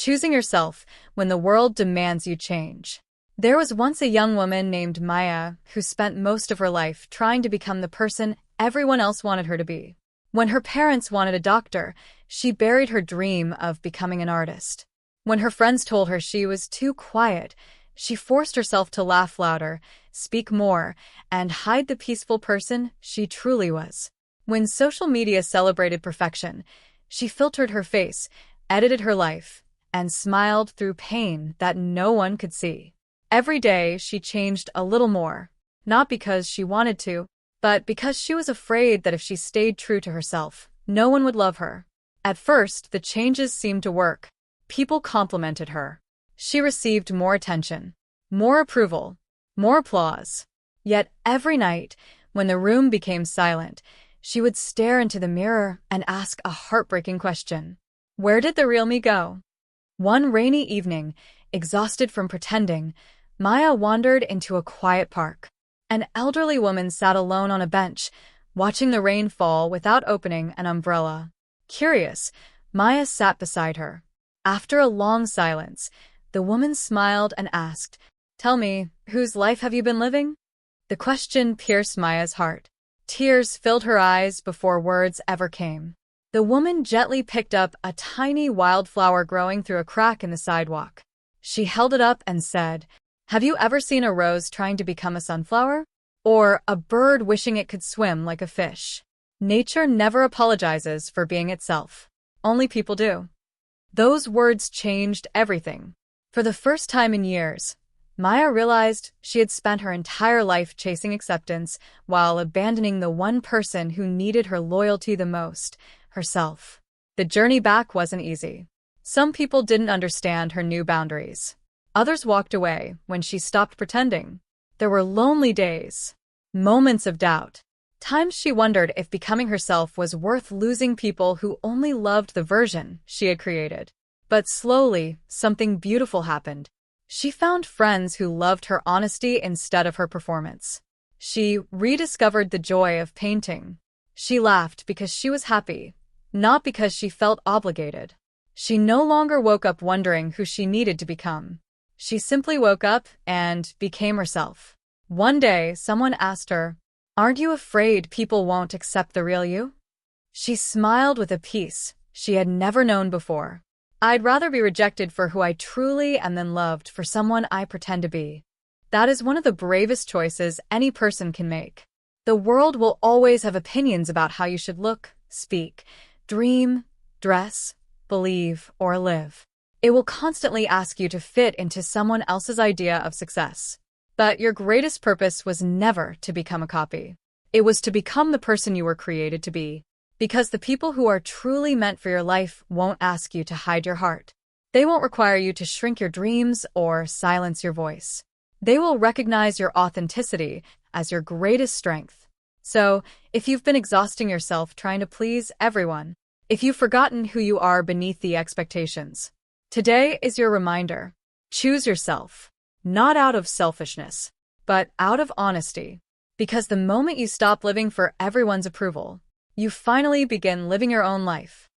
Choosing yourself when the world demands you change. There was once a young woman named Maya who spent most of her life trying to become the person everyone else wanted her to be. When her parents wanted a doctor, she buried her dream of becoming an artist. When her friends told her she was too quiet, she forced herself to laugh louder, speak more, and hide the peaceful person she truly was. When social media celebrated perfection, she filtered her face, edited her life, and smiled through pain that no one could see. Every day, she changed a little more, not because she wanted to, but because she was afraid that if she stayed true to herself, no one would love her. At first, the changes seemed to work. People complimented her. She received more attention, more approval, more applause. Yet every night, when the room became silent, she would stare into the mirror and ask a heartbreaking question. Where did the real me go? One rainy evening, exhausted from pretending, Maya wandered into a quiet park. An elderly woman sat alone on a bench, watching the rain fall without opening an umbrella. Curious, Maya sat beside her. After a long silence, the woman smiled and asked, "Tell me, whose life have you been living?" The question pierced Maya's heart. Tears filled her eyes before words ever came. The woman gently picked up a tiny wildflower growing through a crack in the sidewalk. She held it up and said, "Have you ever seen a rose trying to become a sunflower? Or a bird wishing it could swim like a fish? Nature never apologizes for being itself. Only people do." Those words changed everything. For the first time in years, Maya realized she had spent her entire life chasing acceptance while abandoning the one person who needed her loyalty the most, herself. The journey back wasn't easy. Some people didn't understand her new boundaries. Others walked away when she stopped pretending. There were lonely days, moments of doubt, times she wondered if becoming herself was worth losing people who only loved the version she had created. But slowly, something beautiful happened. She found friends who loved her honesty instead of her performance. She rediscovered the joy of painting. She laughed because she was happy, not because she felt obligated. She no longer woke up wondering who she needed to become. She simply woke up and became herself. One day, someone asked her, "Aren't you afraid people won't accept the real you?" She smiled with a peace she had never known before. "I'd rather be rejected for who I truly am than loved for someone I pretend to be." That is one of the bravest choices any person can make. The world will always have opinions about how you should look, speak, dream, dress, believe, or live. It will constantly ask you to fit into someone else's idea of success. But your greatest purpose was never to become a copy. It was to become the person you were created to be. Because the people who are truly meant for your life won't ask you to hide your heart. They won't require you to shrink your dreams or silence your voice. They will recognize your authenticity as your greatest strength. So, if you've been exhausting yourself trying to please everyone, if you've forgotten who you are beneath the expectations, today is your reminder. Choose yourself, not out of selfishness, but out of honesty. Because the moment you stop living for everyone's approval, you finally begin living your own life.